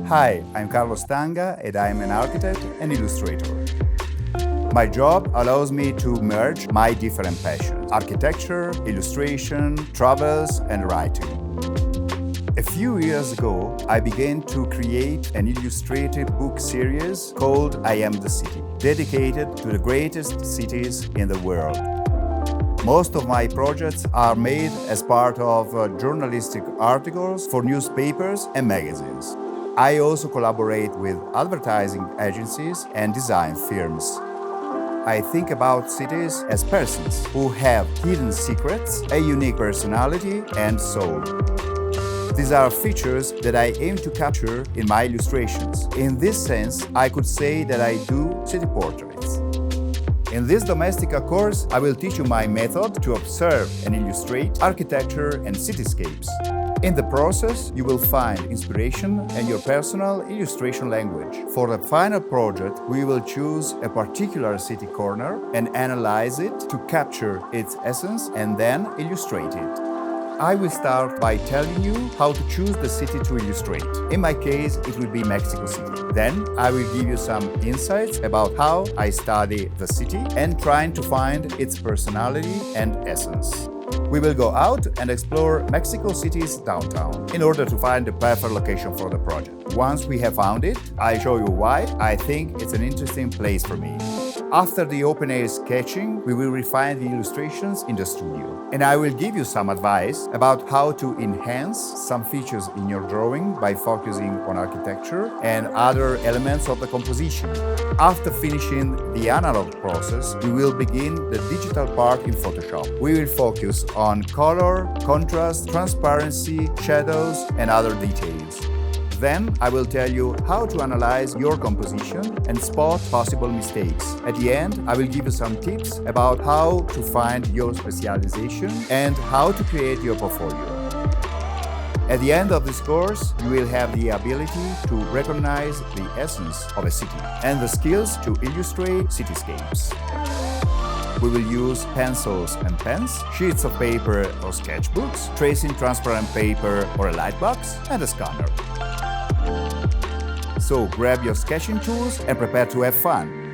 Hi, I'm Carlo Stanga and I'm an architect and illustrator. My job allows me to merge my different passions: architecture, illustration, travels, and writing. A few years ago, I began to create an illustrated book series called I Am the City, dedicated to the greatest cities in the world. Most of my projects are made as part of journalistic articles for newspapers and magazines. I also collaborate with advertising agencies and design firms. I think about cities as persons who have hidden secrets, a unique personality, and soul. These are features that I aim to capture in my illustrations. In this sense, I could say that I do city portraits. In this Domestika course, I will teach you my method to observe and illustrate architecture and cityscapes. In the process, you will find inspiration and your personal illustration language. For the final project, we will choose a particular city corner and analyze it to capture its essence and then illustrate it. I will start by telling you how to choose the city to illustrate. In my case, it will be Mexico City. Then I will give you some insights about how I study the city and trying to find its personality and essence. We will go out and explore Mexico City's downtown in order to find the perfect location for the project. Once we have found it, I show you why I think it's an interesting place for me. After the open-air sketching, we will refine the illustrations in the studio. And I will give you some advice about how to enhance some features in your drawing by focusing on architecture and other elements of the composition. After finishing the analog process, we will begin the digital part in Photoshop. We will focus on color, contrast, transparency, shadows, and other details. Then I will tell you how to analyze your composition and spot possible mistakes. At the end, I will give you some tips about how to find your specialization and how to create your portfolio. At the end of this course, you will have the ability to recognize the essence of a city and the skills to illustrate cityscapes. We will use pencils and pens, sheets of paper or sketchbooks, tracing transparent paper or a light box, and a scanner. So grab your sketching tools and prepare to have fun.